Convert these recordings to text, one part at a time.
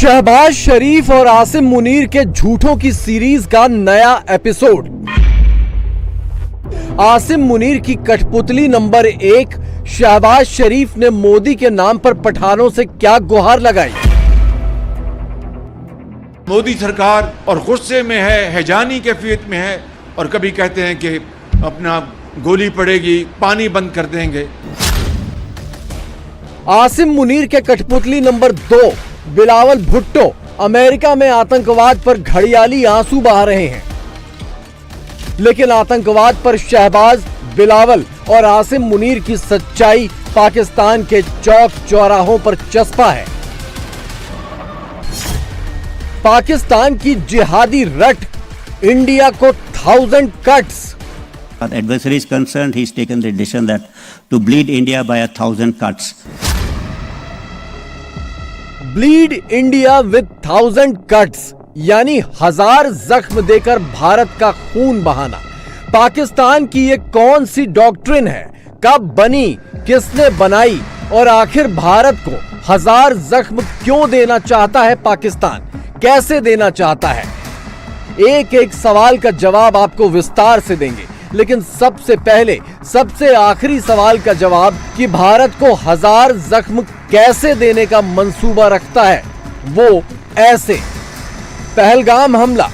शहबाज शरीफ और आसिम मुनीर के झूठों की सीरीज का नया एपिसोड। आसिम मुनीर की कठपुतली नंबर 1 शहबाज शरीफ ने मोदी के नाम पर पठानों से क्या गुहार लगाई। मोदी सरकार और गुस्से में है, हैजानी कैफियत में है और कभी कहते हैं कि अपना गोली पड़ेगी, पानी बंद कर देंगे। आसिम मुनीर के कठपुतली नंबर 2 बिलावल भुट्टो अमेरिका में आतंकवाद पर घड़ियाली आंसू बहा रहे हैं, लेकिन आतंकवाद पर शहबाज, बिलावल और आसिम मुनीर की सच्चाई पाकिस्तान के चौक चौराहों पर चस्पा है। पाकिस्तान की जिहादी रट इंडिया को 1000 cuts। Our adversary is concerned, he's taken the decision that to bleed India by 1000 cuts. Bleed India with 1000 cuts यानी 1000 जख्म देकर भारत का खून बहाना। पाकिस्तान की ये कौन सी डॉक्ट्रिन है, कब बनी, किसने बनाई और आखिर भारत को 1000 जख्म क्यों देना चाहता है पाकिस्तान, कैसे देना चाहता है? एक एक सवाल का जवाब आपको विस्तार से देंगे, लेकिन सबसे पहले सबसे आखिरी सवाल का जवाब कि भारत को 1000 जख्म कैसे देने का मंसूबा रखता है, वो ऐसे। पहलगाम हमला,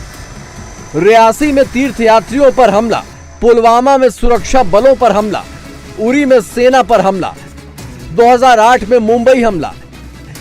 रियासी में तीर्थयात्रियों पर हमला, पुलवामा में सुरक्षा बलों पर हमला, उरी में सेना पर हमला, 2008 में मुंबई हमला,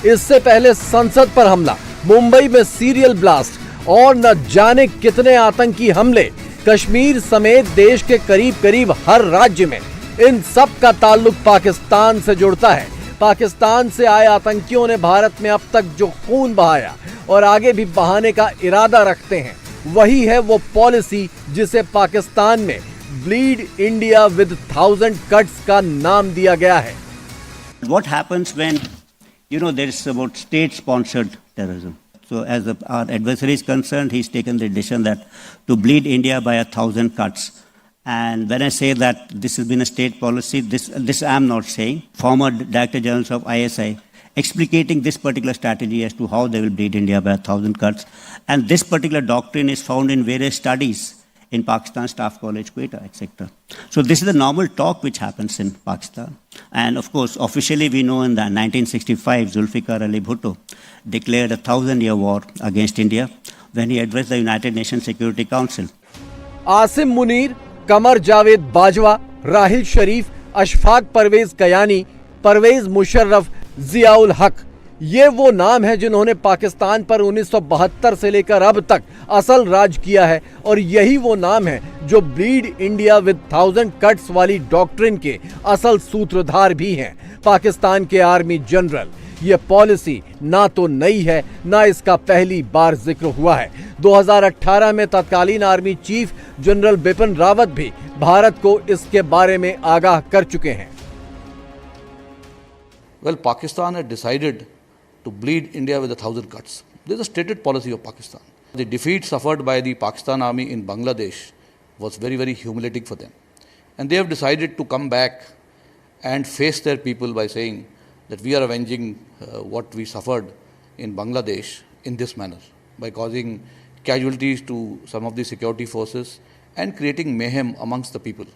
इससे पहले संसद पर हमला, मुंबई में सीरियल ब्लास्ट और न जाने कितने आतंकी हमले, कश्मीर समेत देश के करीब करीब हर राज्य में। इन सब का ताल्लुक पाकिस्तान से जुड़ता है। पाकिस्तान से आए आतंकियों ने भारत में अब तक जो खून बहाया और आगे भी बहाने का इरादा रखते हैं, वही है वो पॉलिसी जिसे पाकिस्तान में ब्लीड इंडिया विद 1000 cuts का नाम दिया गया है। What happens when, there is about state-sponsored terrorism? So as our adversary is concerned, he's taken the decision that to bleed India by 1000 cuts. And when I say that this has been a state policy, this I am not saying. Former Director General of ISI explicating this particular strategy as to how they will bleed India by 1000 cuts. And this particular doctrine is found in various studies in Pakistan Staff College, Quetta, etc. So this is the normal talk which happens in Pakistan. And of course, officially we know in the 1965, Zulfikar Ali Bhutto declared a 1000-year war against India when he addressed the United Nations Security Council. Asim Munir, Qamar Javed Bajwa, Rahil शरीफ, अशफाक परवेज कयानी, परवेज मुशर्रफ, जियाउल हक, ये वो नाम हैं जिन्होंने पाकिस्तान पर 1972 से लेकर अब तक असल राज किया है, और यही वो नाम है जो ब्लीड इंडिया विद 1000 cuts वाली डॉक्ट्रिन के असल सूत्रधार भी हैं, पाकिस्तान के आर्मी जनरल। ये पॉलिसी ना तो नई है, ना इसका पहली बार जिक्र हुआ है। 2018 में तत्कालीन army chief general Bipin Rawat भी भारत को इसके बारे में आगाह कर चुके हैं। Well, Pakistan had decided to bleed India with 1000 cuts. This is a stated policy of Pakistan. The defeat suffered by the Pakistan army in Bangladesh was very, very humiliating for them. And they have decided to come back and face their people by saying that we are avenging what we suffered in Bangladesh in this manner, by causing casualties to some of the security forces and creating mayhem amongst the people.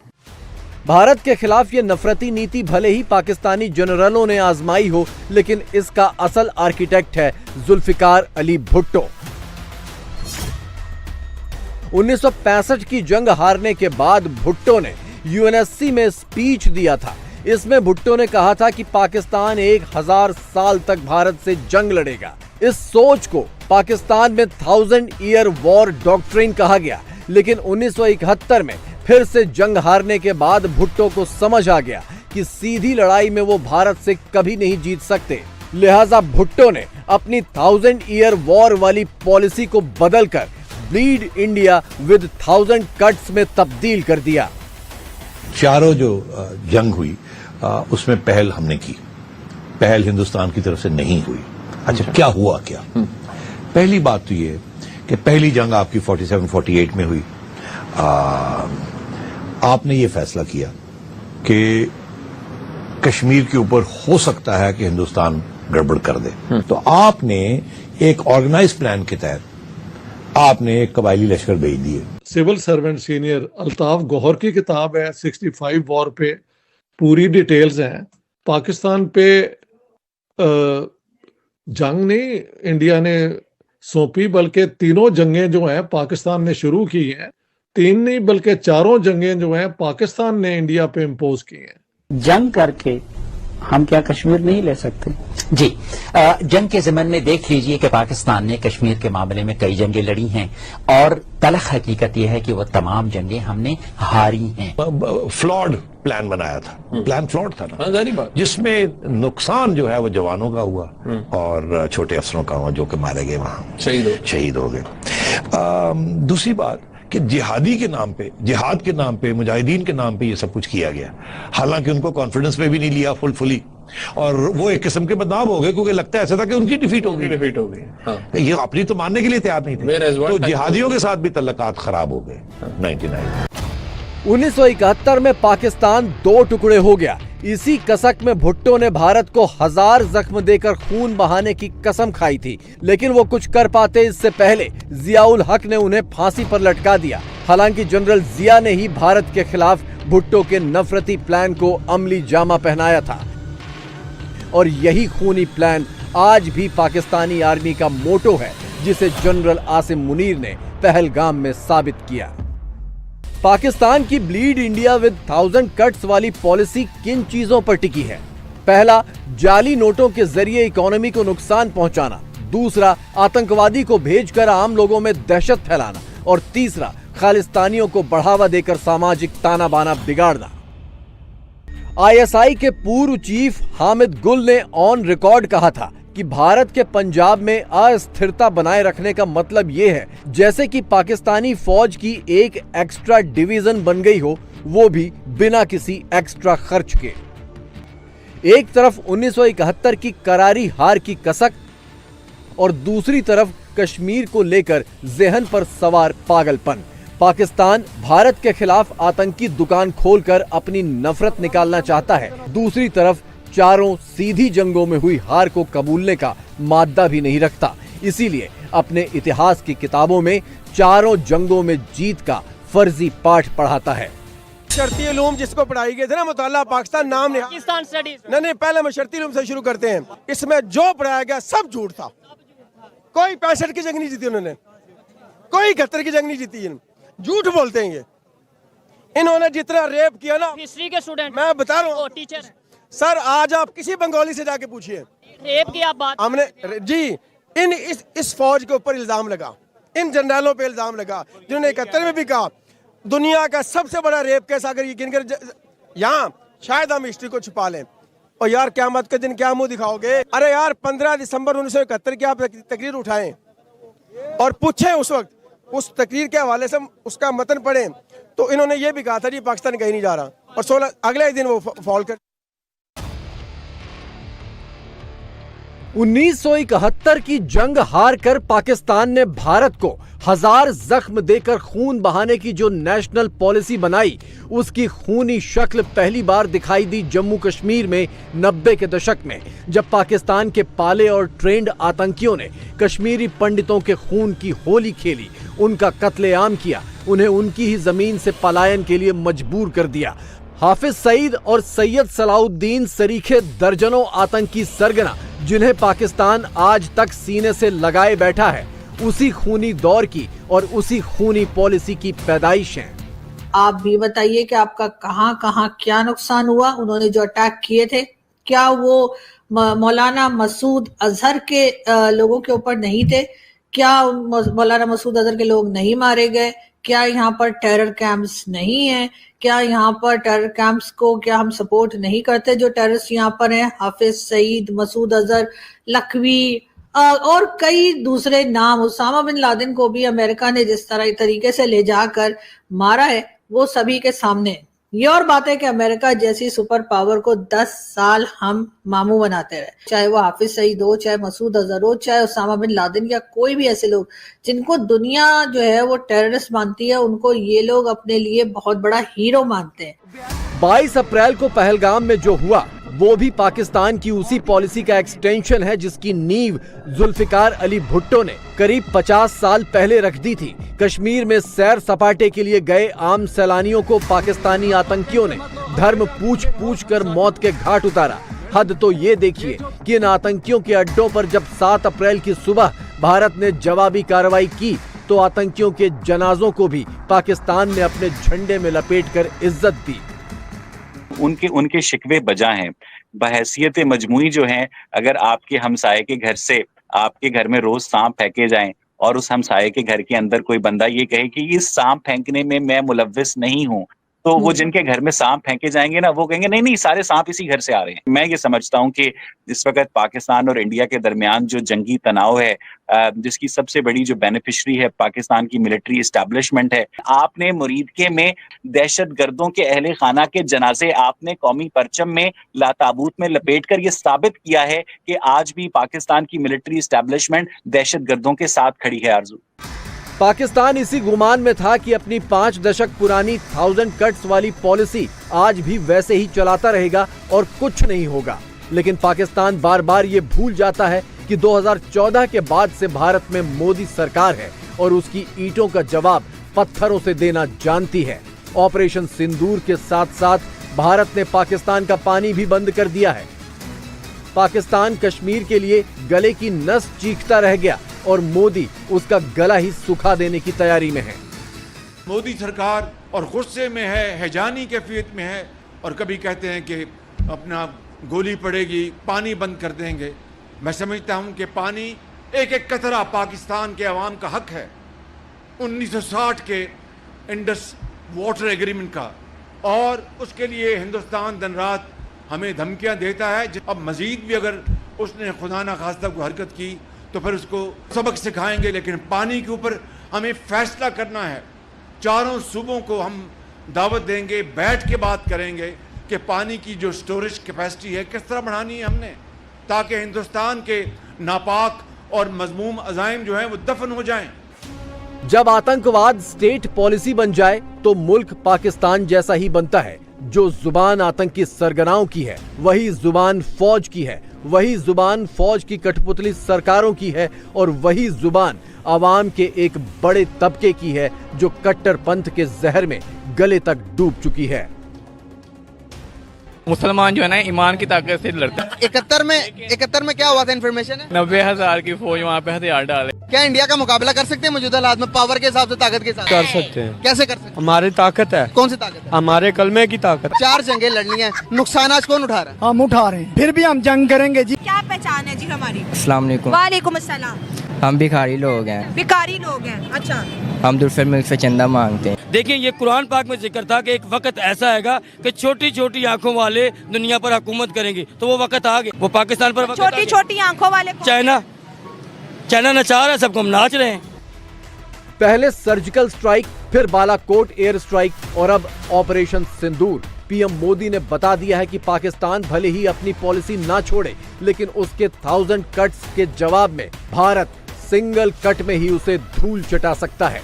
Bharat के खिलाफ ये नफरती नीति भले ही पाकिस्तानी जनरलों ने आजमाई हो, लेकिन इसका असल आर्किटेक्ट है जुल्फिकार अली भुट्टो। 1965 की जंग हारने के बाद भुट्टो ने यूएनएससी में स्पीच दिया था। इसमें भुट्टो ने कहा था कि पाकिस्तान 1000 साल तक भारत से जंग लड़ेगा। इस सोच को पाकिस्तान में 1000-year वॉर डॉक्ट्रिन कहा गया, लेकिन 1971 में फिर से जंग हारने के बाद भुट्टो को समझ आ गया कि सीधी लड़ाई में वो भारत से कभी नहीं जीत सकते। लिहाजा भुट्टो ने अपनी 1000-year वॉर वाली पॉलिसी को बदलकर ब्लीड इंडिया विद 1000 cuts में तब्दील कर दिया। चारों जो जंग हुई उसमें पहल हमने की, पहल हिंदुस्तान की तरफ से नहीं हुई। अच्छा, क्या हुआ? क्या पहली बात तो ये कि पहली जंग आपकी 47-48 में हुई। आपने ये फैसला किया कि कश्मीर के ऊपर हो सकता है कि हिंदुस्तान गड़बड़ कर दे। तो आपने एक ऑर्गेनाइज प्लान के तहत आपने एक कबायली लश्कर भेज दिए। Civil servant senior Altaf Gauhar की किताब है 65 वॉर पे, पूरी डिटेल्स हैं। पाकिस्तान पे जंग नहीं इंडिया ने सौंपी, बल्कि तीनों जंगें जो हैं पाकिस्तान ने शुरू की हैं। 3 नहीं बल्कि 4 जंगें जो हैं पाकिस्तान ने इंडिया पे इम्पोज की हैं। जंग करके हम क्या कश्मीर नहीं ले सकते? जी, जंग के ज़मन में देख लीजिए कि पाकिस्तान ने कश्मीर के मामले में कई जंगें लड़ी हैं और तलख हकीकत यह है कि वो तमाम जंगें हमने हारी हैं। फ्लॉड प्लान बनाया था, प्लान फ्लॉड था ना, जिसमें नुकसान जो है वो जवानों का हुआ और छोटे अफसरों का हुआ जो कि मारे गए, वहां शहीद हो गए। दूसरी बात कि जिहादी के नाम पे, जिहाद के नाम पे, मुजाहिदीन के नाम पे ये सब कुछ किया गया, हालांकि उनको कॉन्फिडेंस पे भी नहीं लिया फुली, और वो एक किस्म के बदनाम हो गए क्योंकि लगता ऐसा था कि उनकी डिफीट हो गई। हाँ। ये अपनी तो मानने के लिए तैयार नहीं थे, तो जिहादियों के साथ भी तल्लुकात खराब हो गए। 1971 में पाकिस्तान 2 टुकड़े हो गया। इसी कसक में भुट्टो ने भारत को 1000 जख्म देकर खून बहाने की कसम खाई थी, लेकिन वो कुछ कर पाते इससे पहले जियाउल हक ने उन्हें फांसी पर लटका दिया। हालांकि जनरल जिया ने ही भारत के खिलाफ भुट्टो के नफरती प्लान को अमली जामा पहनाया था, और यही खूनी प्लान आज भी पाकिस्तानी आर्मी का मोटो है, जिसे जनरल आसिम मुनीर ने पहलगाम में साबित किया। पाकिस्तान की ब्लीड इंडिया विद 1000 कट्स वाली पॉलिसी किन चीजों पर टिकी है? पहला, जाली नोटों के जरिए इकोनॉमी को नुकसान पहुंचाना। दूसरा, आतंकवादी को भेजकर आम लोगों में दहशत फैलाना। और तीसरा, खालिस्तानियों को बढ़ावा देकर सामाजिक ताना बाना बिगाड़ना। आईएसआई के पूर्व चीफ हामिद गुल ने ऑन रिकॉर्ड कहा था कि भारत के पंजाब में अस्थिरता बनाए रखने का मतलब यह है जैसे कि पाकिस्तानी फौज की एक एक्स्ट्रा डिवीजन बन गई हो, वो भी बिना किसी एक्स्ट्रा खर्च के। एक तरफ 1971 की करारी हार की कसक और दूसरी तरफ कश्मीर को लेकर जहन पर सवार पागलपन। पाकिस्तान भारत के खिलाफ आतंकी दुकान खोलकर अपनी नफरत निकालना चाहता है, दूसरी तरफ चारों सीधी जंगों में हुई हार को कबूलने का मादा भी नहीं रखता। इसीलिए अपने इतिहास की किताबों में चारों जंगों में जीत का फर्जी पाठ पढ़ाता है। शर्ती उलूम जिसको पढ़ाई गई थी ना, मुताला पाकिस्तान नाम नहीं, नहीं पहले शर्ती उलूम से शुरू करते हैं। इसमें जो पढ़ाया गया सब झूठ था। कोई 65 की जंग नहीं जीती उन्होंने, कोई 71 की जंग नहीं जीती। झूठ बोलते हैं ये। इन्होंने जितना रेप किया ना, हिस्ट्री के स्टूडेंट मैं बता रहा हूँ, टीचर सर आज आप किसी बंगाली से जाके पूछिए, रेप की आप बात हमने जी इस फौज के ऊपर इल्जाम लगा, इन जनरलों पे इल्जाम लगा जिन्होंने 71 में भी कहा दुनिया का सबसे बड़ा रेप केस अगर ये गिनकर यहाँ शायद हम हिस्ट्री को छुपा लें। और यार क़यामत के दिन क्या मुंह दिखाओगे? अरे यार 15 दिसंबर 1971 की आप तकरीर उठाएं और पूछें उस वक्त उस तकरीर के हवाले से उसका मतन पढ़ें, तो इन्होंने ये भी कहा था जी पाकिस्तान कहीं नहीं जा रहा, और 16 अगले ही दिन वो फॉल कर। 1971 की जंग हार कर पाकिस्तान ने भारत को 1000 जख्म देकर खून बहाने की जो नेशनल पॉलिसी बनाई, उसकी खूनी शक्ल पहली बार दिखाई दी जम्मू कश्मीर में 90 के दशक में, जब पाकिस्तान के पाले और ट्रेंड आतंकियों ने कश्मीरी पंडितों के खून की होली खेली, उनका कत्लेआम किया, उन्हें उनकी ही जमीन से पलायन के लिए मजबूर कर दिया। हाफिज सईद और सैयद सलाउद्दीन सरीखे दर्जनों आतंकी सरगना जिन्हें पाकिस्तान आज तक सीने से लगाए बैठा है, उसी खूनी दौर की और उसी खूनी पॉलिसी की पैदाइश है। आप भी बताइए कि आपका कहां कहां क्या नुकसान हुआ? उन्होंने जो अटैक किए थे, क्या वो मौलाना मसूद अजहर के लोगों के ऊपर नहीं थे? क्या मौलाना मसूद अजहर के लोग नहीं मारे गए? क्या यहाँ पर टेरर कैंप्स नहीं है? क्या यहाँ पर टेरर कैंप्स को क्या हम सपोर्ट नहीं करते? जो टेररिस्ट यहाँ पर हैं, हाफिज सईद, मसूद अजहर, लखवी और कई दूसरे नाम, उसामा बिन लादेन को भी अमेरिका ने जिस तरीके से ले जाकर मारा है, वो सभी के सामने। ये और बात है कि अमेरिका जैसी सुपर पावर को 10 साल हम मामू बनाते रहे, चाहे वो हाफिज सईद हो, चाहे मसूद अजहर हो, चाहे उसामा बिन लादेन या कोई भी ऐसे लोग जिनको दुनिया जो है वो टेररिस्ट मानती है, उनको ये लोग अपने लिए बहुत बड़ा हीरो मानते हैं। 22 अप्रैल को पहलगाम में जो हुआ वो भी पाकिस्तान की उसी पॉलिसी का एक्सटेंशन है जिसकी नींव जुल्फिकार अली भुट्टो ने करीब 50 साल पहले रख दी थी। कश्मीर में सैर सपाटे के लिए गए आम सैलानियों को पाकिस्तानी आतंकियों ने धर्म पूछ पूछ कर मौत के घाट उतारा। हद तो ये देखिए कि इन आतंकियों के अड्डों पर जब 7 अप्रैल की सुबह भारत ने जवाबी कार्रवाई की तो आतंकियों के जनाजों को भी पाकिस्तान ने अपने झंडे में लपेटकर इज्जत दी। उनके शिकवे बजा हैं। बहैसियत मजमूई जो हैं, अगर आपके हमसाये के घर से आपके घर में रोज सांप फेंके जाएं और उस हमसाये के घर के अंदर कोई बंदा ये कहे कि इस सांप फेंकने में मैं मुलव्विस नहीं हूं, तो वो जिनके घर में सांप फेंके जाएंगे ना, वो कहेंगे नहीं नहीं सारे सांप इसी घर से आ रहे हैं। मैं ये समझता हूं कि इस वक्त पाकिस्तान और इंडिया के दरमियान जो जंगी तनाव है, जिसकी सबसे बड़ी जो बेनिफिशरी है पाकिस्तान की मिलिट्री एस्टैब्लिशमेंट है। आपने मुरीदके में दहशत गर्दों के अहले खाना के जनाजे आपने कौमी परचम में लाताबूत में लपेट कर ये साबित किया है कि आज भी पाकिस्तान की मिलिट्री एस्टैब्लिशमेंट दहशत गर्दों के साथ खड़ी है। आरजू, पाकिस्तान इसी गुमान में था कि अपनी 5 दशक पुरानी 1000 कट्स वाली पॉलिसी आज भी वैसे ही चलाता रहेगा और कुछ नहीं होगा। लेकिन पाकिस्तान बार बार ये भूल जाता है कि 2014 के बाद से भारत में मोदी सरकार है और उसकी ईंटों का जवाब पत्थरों से देना जानती है। ऑपरेशन सिंदूर के साथ साथ भारत ने पाकिस्तान का पानी भी बंद कर दिया है। पाकिस्तान कश्मीर के लिए गले की नस चीखता रह गया और मोदी उसका गला ही सुखा देने की तैयारी में है। मोदी सरकार और गुस्से में है, हैजानी कैफियत में है और कभी कहते हैं कि अपना गोली पड़ेगी, पानी बंद कर देंगे। मैं समझता हूं कि पानी एक एक कतरा पाकिस्तान के अवाम का हक है। 1960 के इंडस वाटर एग्रीमेंट का, और उसके लिए हिंदुस्तान दिन रात हमें धमकियां देता है। अब मजीद भी अगर उसने खुदा ना खास्ता को हरकत की तो फिर उसको सबक सिखाएंगे। लेकिन पानी के ऊपर हमें फैसला करना है। चारों सूबों को हम दावत देंगे, बैठ के बात करेंगे कि पानी की जो स्टोरेज कैपेसिटी है किस तरह बढ़ानी है हमने, ताकि हिंदुस्तान के नापाक और मजमूम अज़ाइम जो हैं वो दफन हो जाएं। जब आतंकवाद स्टेट पॉलिसी बन जाए तो मुल्क पाकिस्तान जैसा ही बनता है। जो जुबान आतंकी सरगनाओं की है वही जुबान फौज की है, वही जुबान फौज की कठपुतली सरकारों की है और वही जुबान आवाम के एक बड़े तबके की है जो कट्टरपंथ के जहर में गले तक डूब चुकी है। मुसलमान जो है ना ईमान की ताकत से लड़ते हैं। 71 में क्या हुआ था इन्फॉर्मेशन है? 90,000 की फौज वहाँ पे हथियार डाले। क्या इंडिया का मुकाबला कर सकते हैं मौजूदा हालात में, पावर के हिसाब से, ताकत के हिसाब से? कर सकते हैं। कैसे कर सकते हैं? हमारी ताकत है। कौन सी ताकत है? हमारे कलमे की ताकत। 4 जंगें लड़नी है, नुकसान आज कौन उठा रहा है? हम उठा रहे हैं, फिर भी हम जंग करेंगे जी। क्या पहचान है जी हमारी? अस्सलाम वालेकुम। वालेकुम अस्सलाम। हम भिखारी लोग हैं। भिखारी लोग हैं, अच्छा। हम दूसरे मुल्क से चंदा मांगते हैं। देखिए, ये कुरान पाक में जिक्र था कि एक वक्त ऐसा आएगा कि छोटी छोटी आंखों वाले दुनिया पर हुकूमत करेंगे, तो वो वक्त आ गया। वो पाकिस्तान पर छोटी छोटी आंखों वाले चाइना नचा रहा है, सबको हम नाच रहे हैं। पहले सर्जिकल स्ट्राइक, फिर बालाकोट एयर स्ट्राइक और अब ऑपरेशन सिंदूर। पीएम मोदी ने बता दिया है कि पाकिस्तान भले ही अपनी पॉलिसी ना छोड़े, लेकिन उसके 1000 कट्स के जवाब में भारत सिंगल कट में ही उसे धूल चटा सकता है।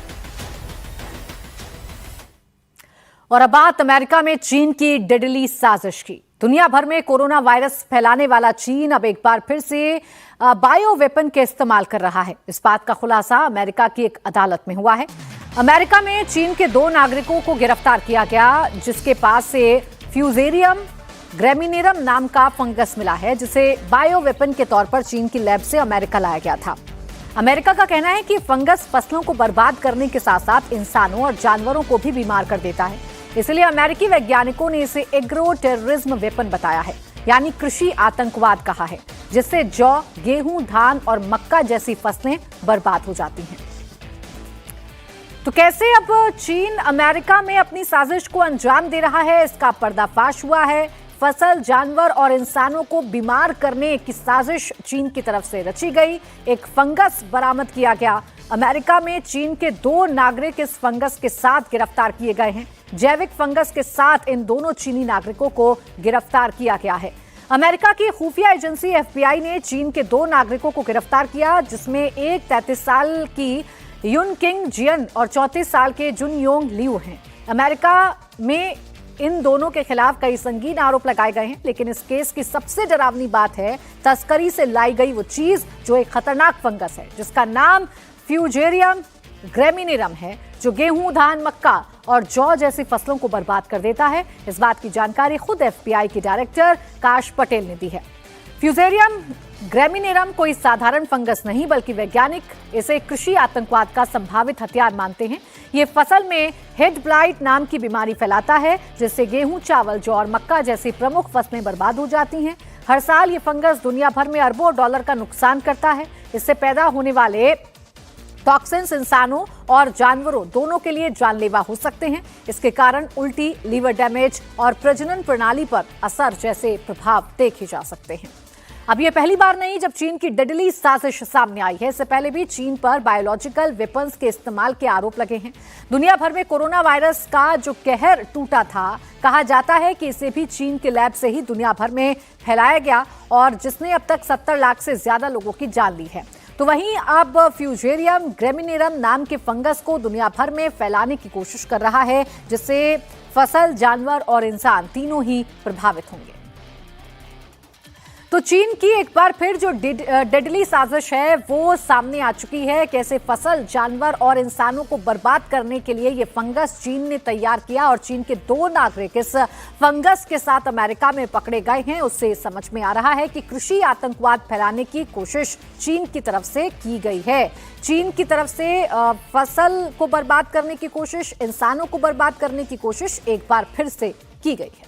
और अब बात अमेरिका में चीन की डेडली साजिश की। दुनिया भर में कोरोना वायरस फैलाने वाला चीन अब एक बार फिर से बायो वेपन के इस्तेमाल कर रहा है। इस बात का खुलासा अमेरिका की एक अदालत में हुआ है। अमेरिका में चीन के 2 नागरिकों को गिरफ्तार किया गया जिसके पास से फ्यूजेरियम ग्रेमिनेरम नाम का फंगस मिला है, जिसे बायो वेपन के तौर पर चीन की लैब से अमेरिका लाया गया था। अमेरिका का कहना है कि फंगस फसलों को बर्बाद करने के साथ साथ इंसानों और जानवरों को भी बीमार कर देता है। इसलिए अमेरिकी वैज्ञानिकों ने इसे एग्रो टेररिज्म वेपन बताया है, यानी कृषि आतंकवाद कहा है, जिससे जौ, गेहूं, धान और मक्का जैसी फसलें बर्बाद हो जाती हैं। तो कैसे अब चीन अमेरिका में अपनी साजिश को अंजाम दे रहा है, इसका पर्दाफाश हुआ है। फसल, जानवर और इंसानों को बीमार करने की साजिश चीन की तरफ से रची गई। एक फंगस बरामद किया गया। अमेरिका में चीन के 2 नागरिक इस फंगस के साथ गिरफ्तार किए गए हैं। जैविक फंगस के साथ इन दोनों चीनी नागरिकों को गिरफ्तार किया गया है। अमेरिका की खुफिया एजेंसी FBI ने चीन के 2 नागरिकों को गिरफ्तार किया, जिसमें एक 33 साल की युन किंग जियन और 34 साल के जुन योंग लियू हैं। अमेरिका में इन दोनों के खिलाफ कई संगीन आरोप लगाए गए हैं, लेकिन इस केस की सबसे डरावनी बात है तस्करी से लाई गई वो चीज जो एक खतरनाक फंगस है जिसका नाम फ्यूजेरियम ग्रेमिनेरम है, जो गेहूं, धान, मक्का और जौ जैसी फसलों को बर्बाद कर देता है। इस बात की जानकारी खुद FBI के डायरेक्टर काश पटेल ने दी है। फ्यूजेरियम ग्रेमिनेरम कोई साधारण फंगस नहीं बल्कि वैज्ञानिक इसे कृषि आतंकवाद का संभावित हथियार मानते हैं। ये फसल में हेड ब्लाइट नाम की बीमारी फैलाता है जिससे गेहूं, चावल, जौ और मक्का जैसी प्रमुख फसलें बर्बाद हो जाती हैं। हर साल ये फंगस दुनिया भर में अरबों डॉलर का नुकसान करता है। इससे पैदा होने वाले टॉक्सिन्स इंसानों और जानवरों दोनों के लिए जानलेवा हो सकते हैं। इसके कारण उल्टी, लीवर डैमेज और प्रजनन प्रणाली पर असर जैसे प्रभाव देखे जा सकते हैं। अब ये पहली बार नहीं जब चीन की डेडली साजिश सामने आई है। इससे पहले भी चीन पर बायोलॉजिकल वेपन्स के इस्तेमाल के आरोप लगे हैं। दुनिया भर में कोरोना वायरस का जो कहर टूटा था, कहा जाता है कि इसे भी चीन के लैब से ही दुनिया भर में फैलाया गया और जिसने अब तक 70 लाख से ज्यादा लोगों की जान ली है। तो वहीं अब फ्यूजेरियम ग्रेमिनेरम नाम के फंगस को दुनिया भर में फैलाने की कोशिश कर रहा है जिससे फसल, जानवर और इंसान तीनों ही प्रभावित होंगे। तो चीन की एक बार फिर जो डेडली साजिश है वो सामने आ चुकी है। कैसे फसल, जानवर और इंसानों को बर्बाद करने के लिए ये फंगस चीन ने तैयार किया और चीन के 2 नागरिक इस फंगस के साथ अमेरिका में पकड़े गए हैं। उससे समझ में आ रहा है कि कृषि आतंकवाद फैलाने की कोशिश चीन की तरफ से की गई है। चीन की तरफ से फसल को बर्बाद करने की कोशिश, इंसानों को बर्बाद करने की कोशिश एक बार फिर से की गई है।